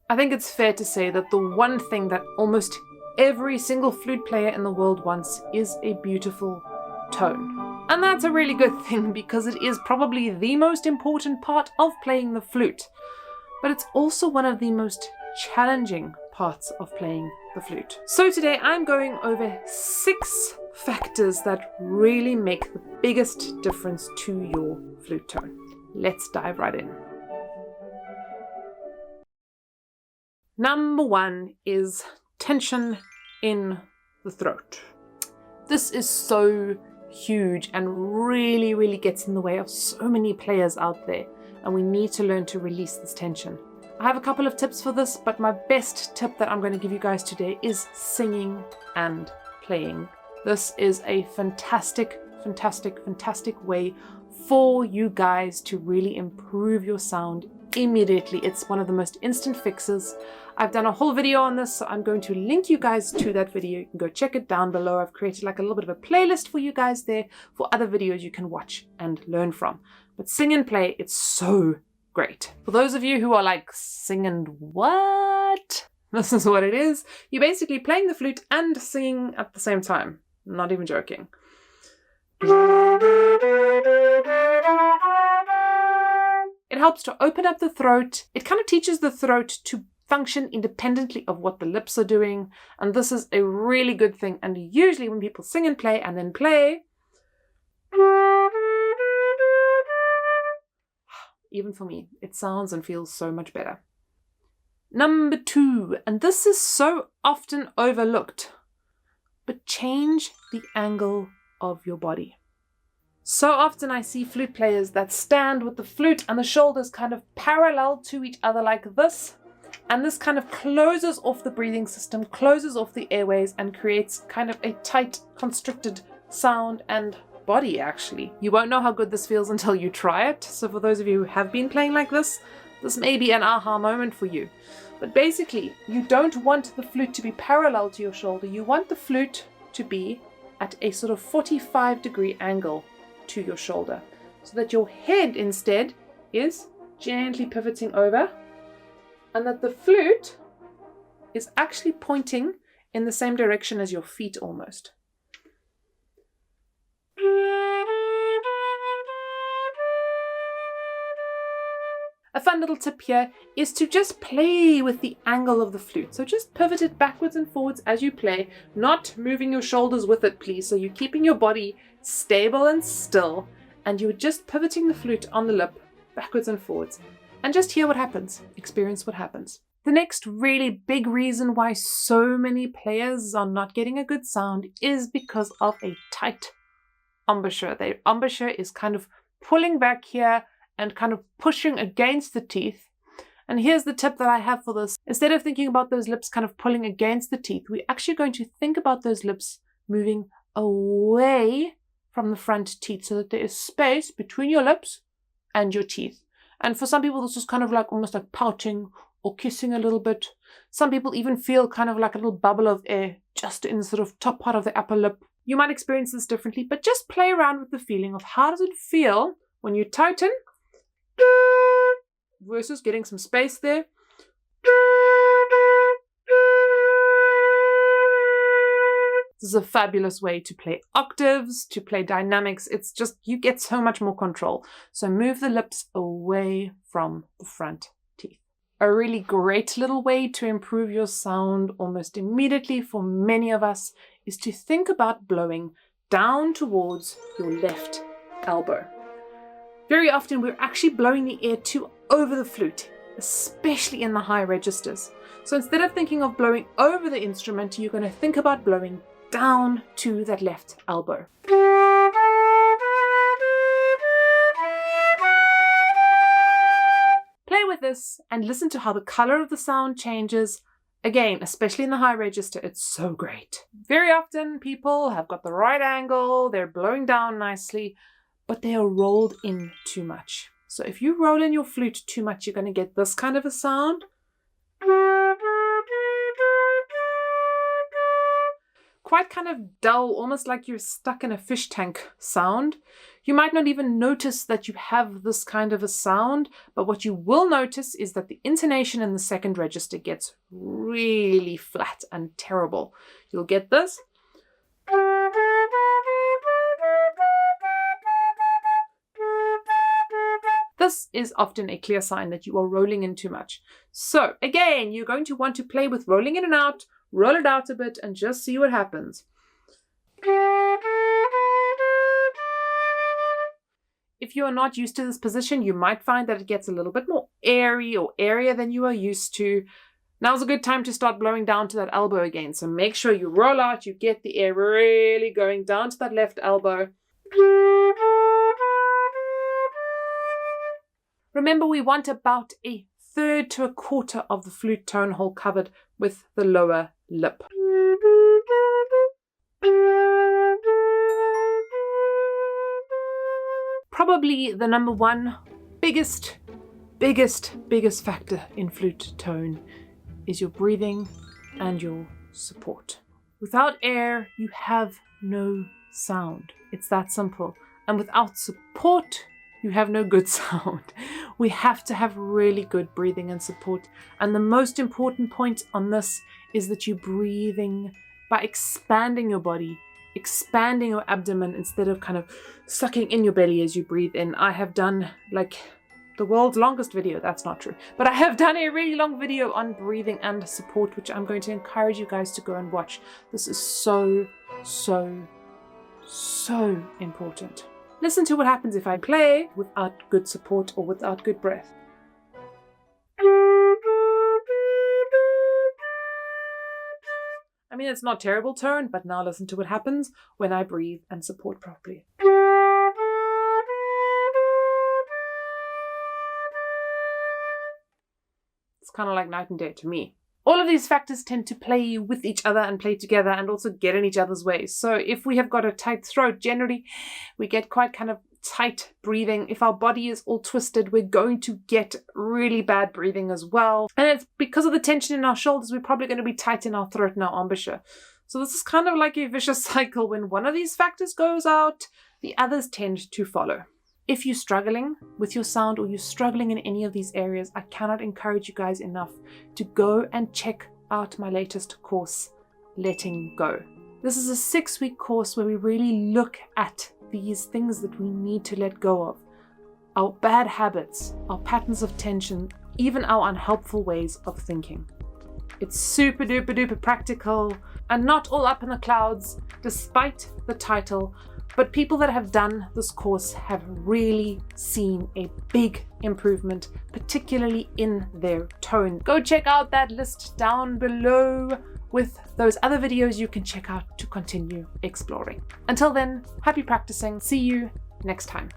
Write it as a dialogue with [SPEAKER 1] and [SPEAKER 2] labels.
[SPEAKER 1] I think it's fair to say that the one thing that almost every single flute player in the world wants is a beautiful tone. And that's a really good thing because it is probably the most important part of playing the flute. But it's also one of the most challenging parts of playing the flute. So today I'm going over 6 factors that really make the biggest difference to your flute tone. Let's dive right in. Number 1 is tension in the throat. This is so huge and really gets in the way of so many players out there, and we need to learn to release this tension. I have a couple of tips for this, but my best tip that I'm going to give you guys today is singing and playing. This is a fantastic way for you guys to really improve your sound immediately. It's one of the most instant fixes. I've done a whole video on this, so I'm going to link you guys to that video. You can go check it down below. I've created like a little bit of a playlist for you guys there for other videos you can watch and learn from. But sing and play, it's so great. For those of you who are like, sing and what? This is what it is. You're basically playing the flute and singing at the same time. Not even joking. It helps to open up the throat. It kind of teaches the throat to function independently of what the lips are doing. And this is a really good thing. And usually when people sing and play, even for me, it sounds and feels so much better. Number 2, and this is so often overlooked, but change the angle of your body. So often I see flute players that stand with the flute and the shoulders kind of parallel to each other like this. And this kind of closes off the breathing system, closes off the airways, and creates kind of a tight, constricted sound and body actually. You won't know how good this feels until you try it. So for those of you who have been playing like this may be an aha moment for you. But basically, you don't want the flute to be parallel to your shoulder. You want the flute to be at a sort of 45-degree angle to your shoulder, so that your head instead is gently pivoting over, and that the flute is actually pointing in the same direction as your feet almost. A fun little tip here is to just play with the angle of the flute. So just pivot it backwards and forwards as you play, not moving your shoulders with it, please. So you're keeping your body stable and still, and you're just pivoting the flute on the lip backwards and forwards. And just hear what happens, experience what happens. The next really big reason why so many players are not getting a good sound is because of a tight embouchure. The embouchure is kind of pulling back here and kind of pushing against the teeth. And here's the tip that I have for this. Instead of thinking about those lips kind of pulling against the teeth, we're actually going to think about those lips moving away from the front teeth so that there is space between your lips and your teeth. And for some people, this is kind of like almost like pouting or kissing a little bit. Some people even feel kind of like a little bubble of air just in the sort of top part of the upper lip. You might experience this differently, but just play around with the feeling of how does it feel when you tighten versus getting some space there. This is a fabulous way to play octaves, to play dynamics. It's just, you get so much more control. So move the lips away from the front teeth. A really great little way to improve your sound almost immediately for many of us is to think about blowing down towards your left elbow. Very often we're actually blowing the air too over the flute, especially in the high registers. So instead of thinking of blowing over the instrument, you're going to think about blowing down to that left elbow. Play with this and listen to how the color of the sound changes. Again, especially in the high register, it's so great. Very often people have got the right angle, they're blowing down nicely, but they are rolled in too much. So if you roll in your flute too much, you're going to get this kind of a sound. quite kind of dull, almost like you're stuck in a fish tank sound. You might not even notice that you have this kind of a sound, but what you will notice is that the intonation in the second register gets really flat and terrible. You'll get this. This is often a clear sign that you are rolling in too much. So again, you're going to want to play with rolling in and out, roll it out a bit, and just see what happens. If you are not used to this position, you might find that it gets a little bit more airy or airier than you are used to. Now's a good time to start blowing down to that elbow again. So make sure you roll out, you get the air really going down to that left elbow. Remember, we want about 1/3 to 1/4 of the flute tone hole covered with the lower lip. Probably the number one biggest factor in flute tone is your breathing and your support. Without air, you have no sound. It's that simple. And without support, you have no good sound. We have to have really good breathing and support. And the most important point on this is that you're breathing by expanding your body, expanding your abdomen instead of kind of sucking in your belly as you breathe in. I have done like the world's longest video. That's not true. But I have done a really long video on breathing and support, which I'm going to encourage you guys to go and watch. This is so important. Listen to what happens if I play without good support or without good breath. I mean, it's not terrible tone, but now listen to what happens when I breathe and support properly. It's kind of like night and day to me. All of these factors tend to play with each other and play together and also get in each other's way. So if we have got a tight throat, generally we get quite kind of tight breathing. If our body is all twisted, we're going to get really bad breathing as well. And it's because of the tension in our shoulders, we're probably going to be tight in our throat and our embouchure. So this is kind of like a vicious cycle. When one of these factors goes out, the others tend to follow. If you're struggling with your sound or you're struggling in any of these areas, I cannot encourage you guys enough to go and check out my latest course, Letting Go. This is a 6-week course where we really look at these things that we need to let go of. Our bad habits, our patterns of tension, even our unhelpful ways of thinking. It's super duper duper practical and not all up in the clouds, despite the title. But people that have done this course have really seen a big improvement, particularly in their tone. Go check out that list down below with those other videos you can check out to continue exploring. Until then, happy practicing. See you next time.